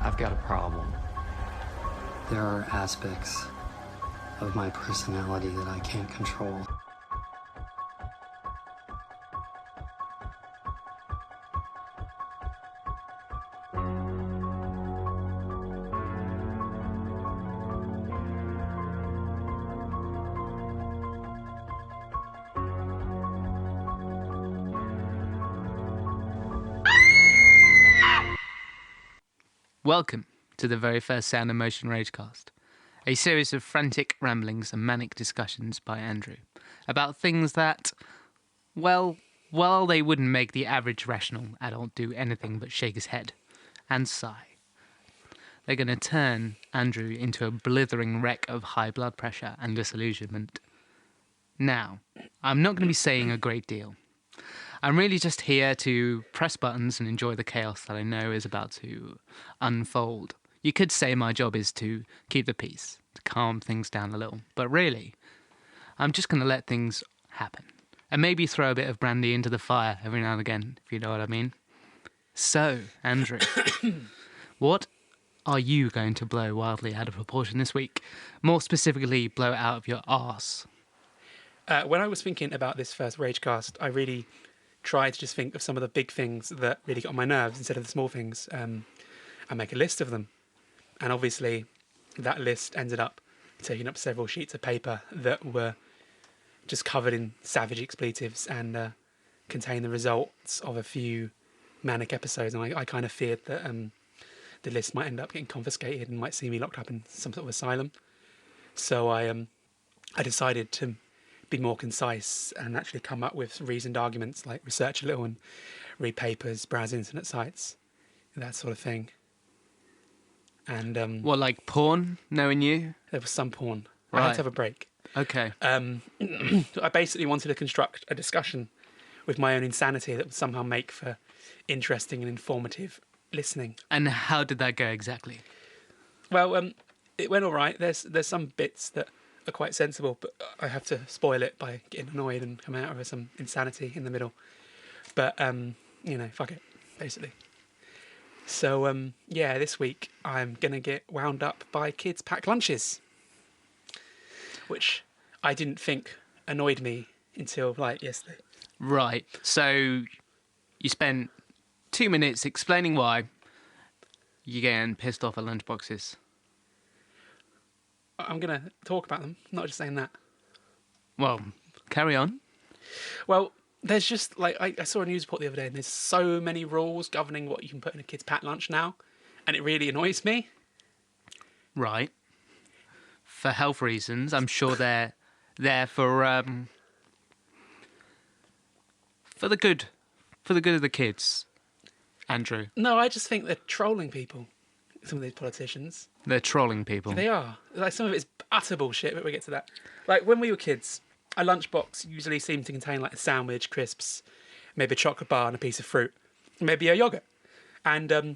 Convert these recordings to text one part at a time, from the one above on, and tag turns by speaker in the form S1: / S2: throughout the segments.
S1: I've got a problem. There are aspects of my personality that I can't control.
S2: Welcome to the very first Sound and Motion Ragecast, a series of frantic ramblings and manic discussions by Andrew about things that, well, while they wouldn't make the average rational adult do anything but shake his head and sigh, they're going to turn Andrew into a blithering wreck of high blood pressure and disillusionment. Now, I'm not going to be saying a great deal. I'm really just here to press buttons and enjoy the chaos that I know is about to unfold. You could say my job is to keep the peace, to calm things down a little. But really, I'm just going to let things happen. And maybe throw a bit of brandy into the fire every now and again, if you know what I mean. So, Andrew, what are you going to blow wildly out of proportion this week? More specifically, blow it out of your arse.
S3: When I was thinking about this first Ragecast, I really tried to just think of some of the big things that really got on my nerves instead of the small things, and make a list of them. And obviously, that list ended up taking up several sheets of paper that were just covered in savage expletives and contained the results of a few manic episodes. And I kind of feared that the list might end up getting confiscated and might see me locked up in some sort of asylum. So I decided to be more concise and actually come up with reasoned arguments, like research a little and read papers, browse internet sites, that sort of thing. And
S2: What, like porn, knowing you?
S3: there was some porn.
S2: Right.
S3: I had to have a break.
S2: Okay.
S3: I basically wanted to construct a discussion with my own insanity that would somehow make for interesting and informative listening.
S2: And how did that go exactly?
S3: Well, it went all right. There's some bits that are quite sensible, but I have to spoil it by getting annoyed and coming out with some insanity in the middle. But fuck it, basically. So this week I'm gonna get wound up by kids' packed lunches, which I didn't think annoyed me until like yesterday.
S2: Right. So you spent 2 minutes explaining why you're getting pissed off at Lunchboxes.
S3: I'm going to talk about them, not just saying that.
S2: Well, carry on.
S3: Well, there's just, like, I saw a news report the other day, and there's so many rules governing what you can put in a kid's packed lunch now, and it really annoys me.
S2: Right. For health reasons, I'm sure they're there for the good of the kids, Andrew.
S3: No, I just think they're trolling people, some of these politicians.
S2: They're trolling people.
S3: They are. Like, some of it is utter bullshit, but we'll get to that. Like, when we were kids, a lunchbox usually seemed to contain, like, a sandwich, crisps, maybe a chocolate bar and a piece of fruit, maybe a yoghurt. And, the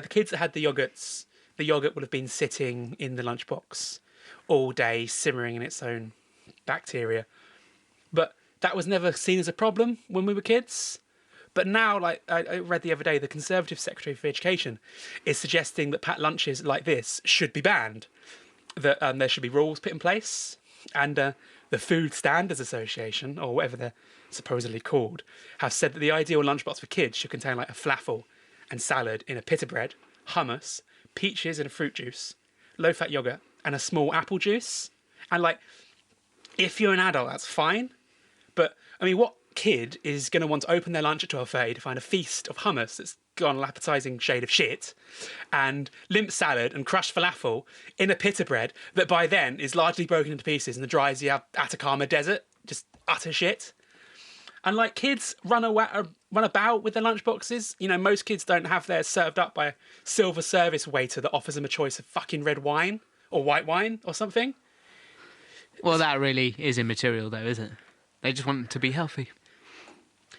S3: kids that had the yogurt would have been sitting in the lunchbox all day, simmering in its own bacteria. But that was never seen as a problem when we were kids. But now, like I read the other day, the Conservative Secretary for Education is suggesting that packed lunches like this should be banned, that there should be rules put in place, and the Food Standards Association, or whatever they're supposedly called, have said that the ideal lunchbox for kids should contain like a falafel and salad in a pita bread, hummus, peaches and a fruit juice, low-fat yogurt, and a small apple juice. And like, if you're an adult, that's fine. But I mean, what kid is going to want to open their lunch at 12:30 to find a feast of hummus that's gone an appetising shade of shit, and limp salad and crushed falafel in a pita bread that by then is largely broken into pieces in the dry as the Atacama Desert? Just utter shit. And like, kids run about with their lunchboxes. You know, most kids don't have theirs served up by a silver service waiter that offers them a choice of fucking red wine or white wine or something.
S2: Well, that really is immaterial, though, isn't it? They just want to be healthy.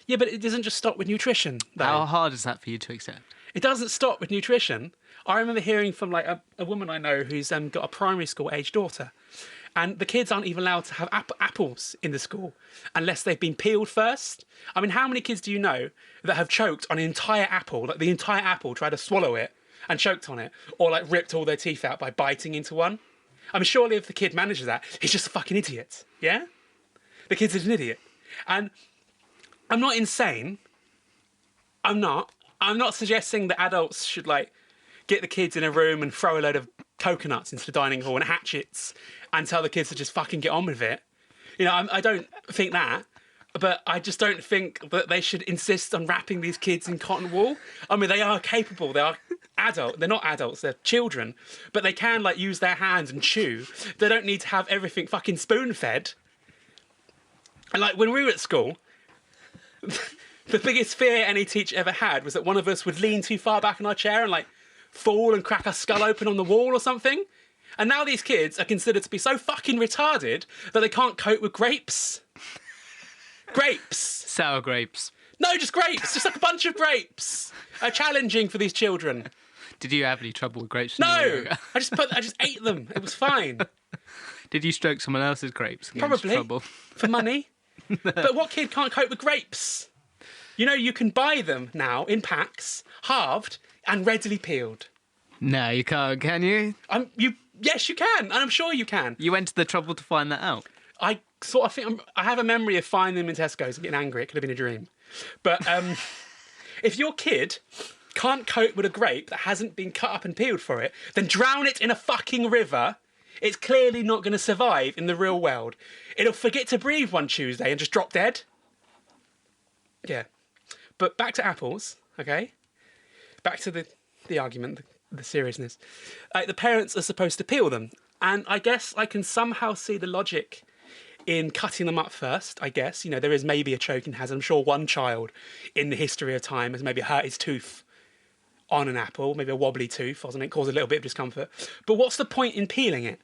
S3: Yeah, but it doesn't just stop with nutrition, though.
S2: How hard is that for you to accept?
S3: It doesn't stop with nutrition. I remember hearing from like a woman I know who's got a primary school age daughter, and the kids aren't even allowed to have apples in the school unless they've been peeled first. I mean, how many kids do you know that have choked on an entire apple, like the entire apple, tried to swallow it, and choked on it, or like ripped all their teeth out by biting into one. I mean, surely if the kid manages that, he's just a fucking idiot. Yeah? The kid's an idiot. And I'm not insane. I'm not suggesting that adults should like get the kids in a room and throw a load of coconuts into the dining hall and hatchets and tell the kids to just fucking get on with it. You know, I don't think that. But I just don't think that they should insist on wrapping these kids in cotton wool. I mean, they are capable. They are adult. They're not adults. They're children. But they can, like, use their hands and chew. They don't need to have everything fucking spoon-fed. And, like, when we were at school, the biggest fear any teacher ever had was that one of us would lean too far back in our chair and, like, fall and crack our skull open on the wall or something. And now these kids are considered to be so fucking retarded that they can't cope with grapes. Grapes.
S2: Sour grapes.
S3: No, just grapes. Just like a bunch of grapes. Challenging for these children.
S2: Did you have any trouble with grapes?
S3: No, I just ate them. It was fine.
S2: Did you stroke someone else's grapes?
S3: Probably.
S2: Trouble?
S3: For money. But what kid can't cope with grapes? You know, you can buy them now in packs, halved and readily peeled.
S2: No, you can't, can you?
S3: Yes, you can, and I'm sure you can.
S2: You went to the trouble to find that out.
S3: I sort of think I have a memory of finding them in Tesco's and getting angry. It could have been a dream. But if your kid can't cope with a grape that hasn't been cut up and peeled for it, then drown it in a fucking river. It's clearly not going to survive in the real world. It'll forget to breathe one Tuesday and just drop dead. Yeah. But back to apples, okay? Back to the argument, the seriousness. The parents are supposed to peel them. And I guess I can somehow see the logic in cutting them up first, I guess. You know, there is maybe a choking hazard. I'm sure one child in the history of time has maybe hurt his tooth on an apple, maybe a wobbly tooth or something, caused a little bit of discomfort. But what's the point in peeling it?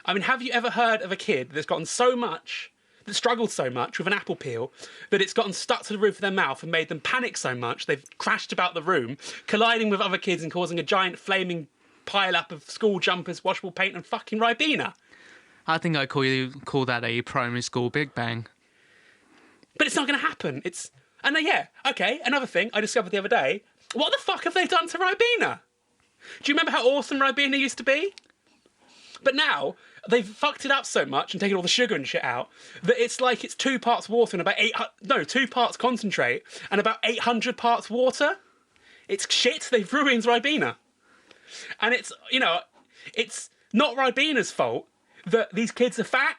S3: I mean, have you ever heard of a kid that struggled so much with an apple peel that it's gotten stuck to the roof of their mouth and made them panic so much they've crashed about the room, colliding with other kids and causing a giant flaming pile-up of school jumpers, washable paint and fucking Ribena?
S2: I think I call that a primary school Big Bang.
S3: But it's not going to happen. Another thing I discovered the other day. What the fuck have they done to Ribena? Do you remember how awesome Ribena used to be? But now, they've fucked it up so much and taken all the sugar and shit out that it's like it's 2 parts water and about 2 parts concentrate and about 800 parts water. It's shit. They've ruined Ribena. And it's not Ribena's fault that these kids are fat.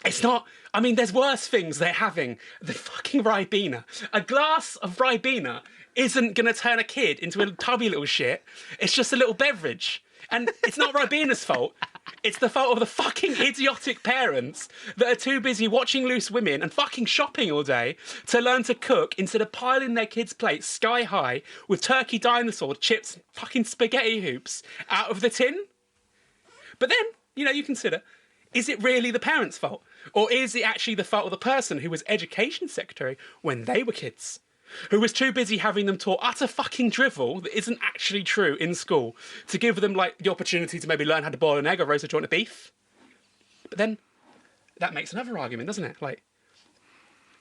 S3: It's not. I mean, there's worse things they're having than fucking Ribena. A glass of Ribena isn't going to turn a kid into a tubby little shit. It's just a little beverage. And it's not Ribena's fault. It's the fault of the fucking idiotic parents that are too busy watching Loose Women and fucking shopping all day to learn to cook instead of piling their kids' plates sky high with turkey dinosaur chips, fucking spaghetti hoops out of the tin. But then, you consider, is it really the parents' fault? Or is it actually the fault of the person who was education secretary when they were kids? Who was too busy having them taught utter fucking drivel that isn't actually true in school to give them, like, the opportunity to maybe learn how to boil an egg or roast a joint of beef? But then, that makes another argument, doesn't it? Like,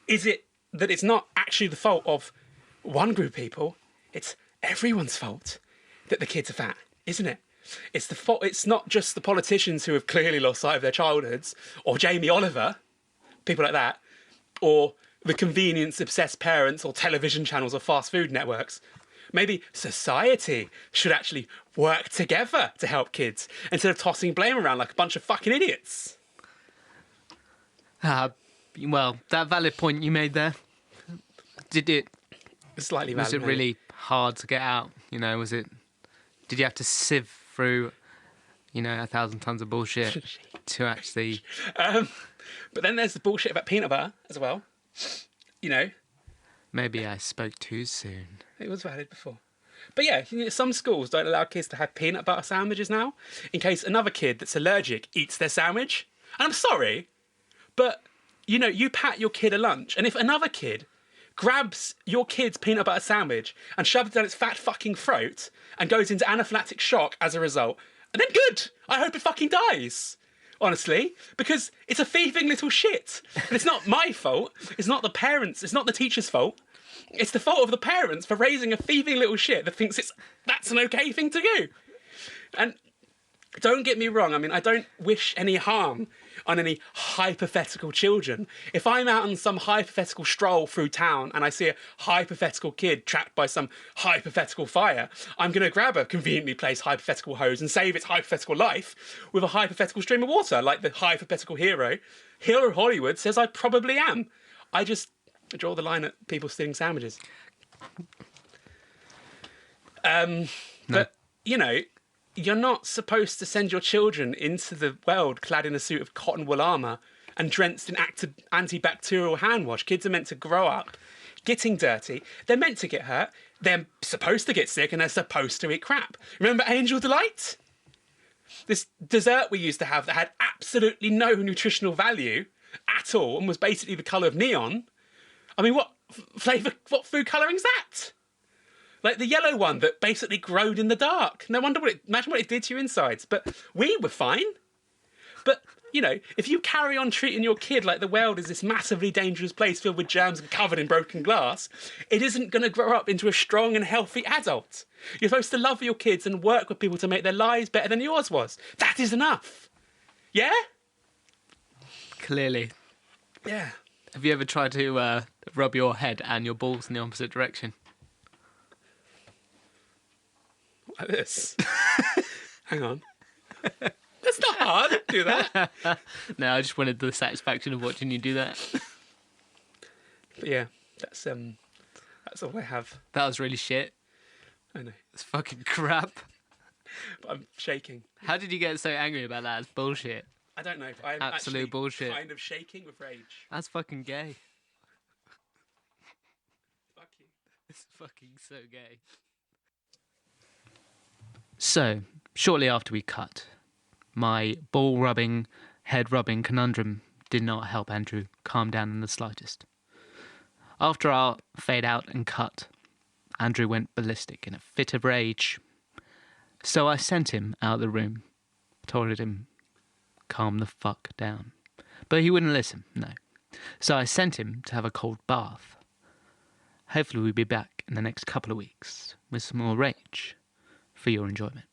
S3: is it that it's not actually the fault of one group of people, it's everyone's fault that the kids are fat, isn't it? It's the fault. It's not just the politicians who have clearly lost sight of their childhoods, or Jamie Oliver, people like that, or the convenience-obsessed parents or television channels or fast food networks. Maybe society should actually work together to help kids instead of tossing blame around like a bunch of fucking idiots.
S2: Well, that valid point you made there.
S3: Slightly valid.
S2: Was it really hard to get out? Did you have to sieve through, 1,000 tons of bullshit to actually...
S3: But then there's the bullshit about peanut butter as well.
S2: Maybe I spoke too soon.
S3: It was valid before. But yeah, some schools don't allow kids to have peanut butter sandwiches now in case another kid that's allergic eats their sandwich. And I'm sorry, but, you pat your kid a lunch, and if another kid grabs your kid's peanut butter sandwich and shoves it down its fat fucking throat and goes into anaphylactic shock as a result, and then good. I hope it fucking dies. Honestly, because it's a thieving little shit. And it's not my fault. It's not the parents. It's not the teacher's fault. It's the fault of the parents for raising a thieving little shit that thinks that's an okay thing to do. And don't get me wrong, I mean, I don't wish any harm on any hypothetical children. If I'm out on some hypothetical stroll through town and I see a hypothetical kid trapped by some hypothetical fire, I'm going to grab a conveniently placed hypothetical hose and save its hypothetical life with a hypothetical stream of water, like the hypothetical hero Hollywood says I probably am. I just draw the line at people stealing sandwiches. But, you know, you're not supposed to send your children into the world clad in a suit of cotton wool armour and drenched in antibacterial hand wash. Kids are meant to grow up getting dirty. They're meant to get hurt. They're supposed to get sick and they're supposed to eat crap. Remember Angel Delight? This dessert we used to have that had absolutely no nutritional value at all and was basically the colour of neon. I mean, what food colouring's that? Like the yellow one that basically glowed in the dark. No wonder imagine what it did to your insides. But we were fine. But, you know, if you carry on treating your kid like the world is this massively dangerous place filled with germs and covered in broken glass, it isn't going to grow up into a strong and healthy adult. You're supposed to love your kids and work with people to make their lives better than yours was. That is enough. Yeah?
S2: Clearly.
S3: Yeah.
S2: Have you ever tried to rub your head and your balls in the opposite direction?
S3: Like this. Hang on. That's not hard to do that.
S2: No, I just wanted the satisfaction of watching you do that.
S3: But yeah, that's all I have.
S2: That was really shit.
S3: I know.
S2: It's fucking crap.
S3: But I'm shaking.
S2: How did you get so angry about that? It's bullshit.
S3: I don't know. I'm
S2: Absolute
S3: actually
S2: bullshit.
S3: kind of shaking with rage.
S2: That's fucking gay.
S3: Fuck you.
S2: It's fucking so gay. So, shortly after we cut, my ball-rubbing, head-rubbing conundrum did not help Andrew calm down in the slightest. After our fade out and cut, Andrew went ballistic in a fit of rage. So I sent him out of the room, told him, calm the fuck down. But he wouldn't listen, no. So I sent him to have a cold bath. Hopefully we'll be back in the next couple of weeks with some more rage for your enjoyment.